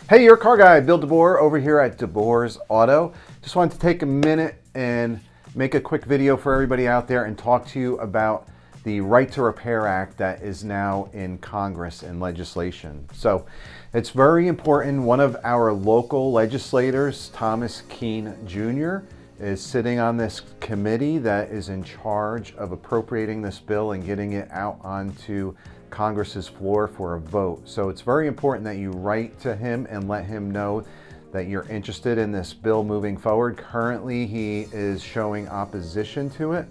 Hey, your car guy, Bill DeBoer over here at DeBoer's Auto. Just wanted to take a minute and make a quick video for everybody out there and talk to you about the Right to Repair Act that is now in Congress and legislation. So it's very important. One of our local legislators, Thomas Keene Jr., is sitting on this committee that is in charge of appropriating this bill and getting it out onto Congress's floor for a vote. So it's very important that you write to him and let him know that you're interested in this bill moving forward. Currently, he is showing opposition to it,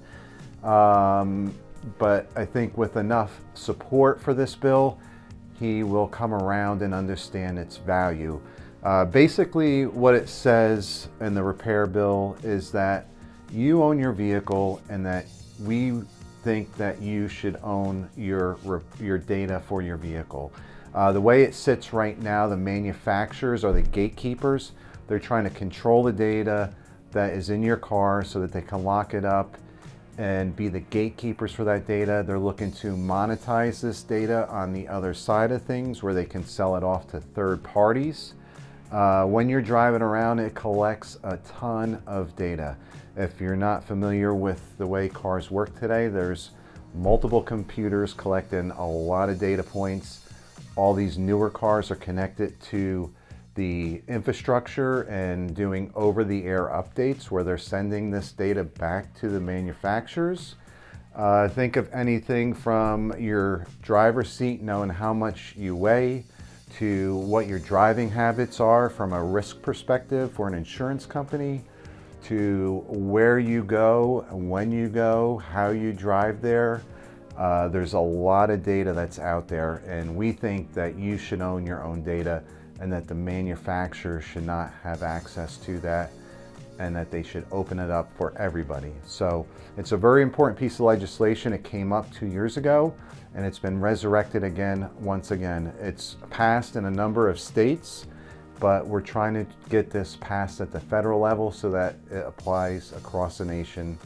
but I think with enough support for this bill, he will come around and understand its value. Basically, what it says in the repair bill is that you own your vehicle and that we think that you should own your data for your vehicle. The way it sits right now, the manufacturers are the gatekeepers. They're trying to control the data that is in your car so that they can lock it up and be the gatekeepers for that data. They're looking to monetize this data on the other side of things where they can sell it off to third parties. When you're driving around, it collects a ton of data. If you're not familiar with the way cars work today, there's multiple computers collecting a lot of data points. All these newer cars are connected to the infrastructure and doing over-the-air updates where they're sending this data back to the manufacturers. Think of anything from your driver's seat, knowing how much you weigh, to what your driving habits are from a risk perspective for an insurance company, to where you go, when you go, how you drive there. There's a lot of data that's out there, and we think that you should own your own data and that the manufacturer should not have access to that, and that they should open it up for everybody. So it's a very important piece of legislation. It came up 2 years ago and it's been resurrected again, once again. It's passed in a number of states, but we're trying to get this passed at the federal level so that it applies across the nation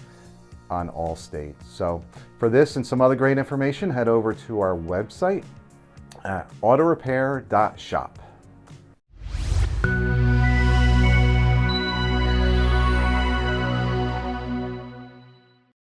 on all states. So for this and some other great information, head over to our website at autorepair.shop.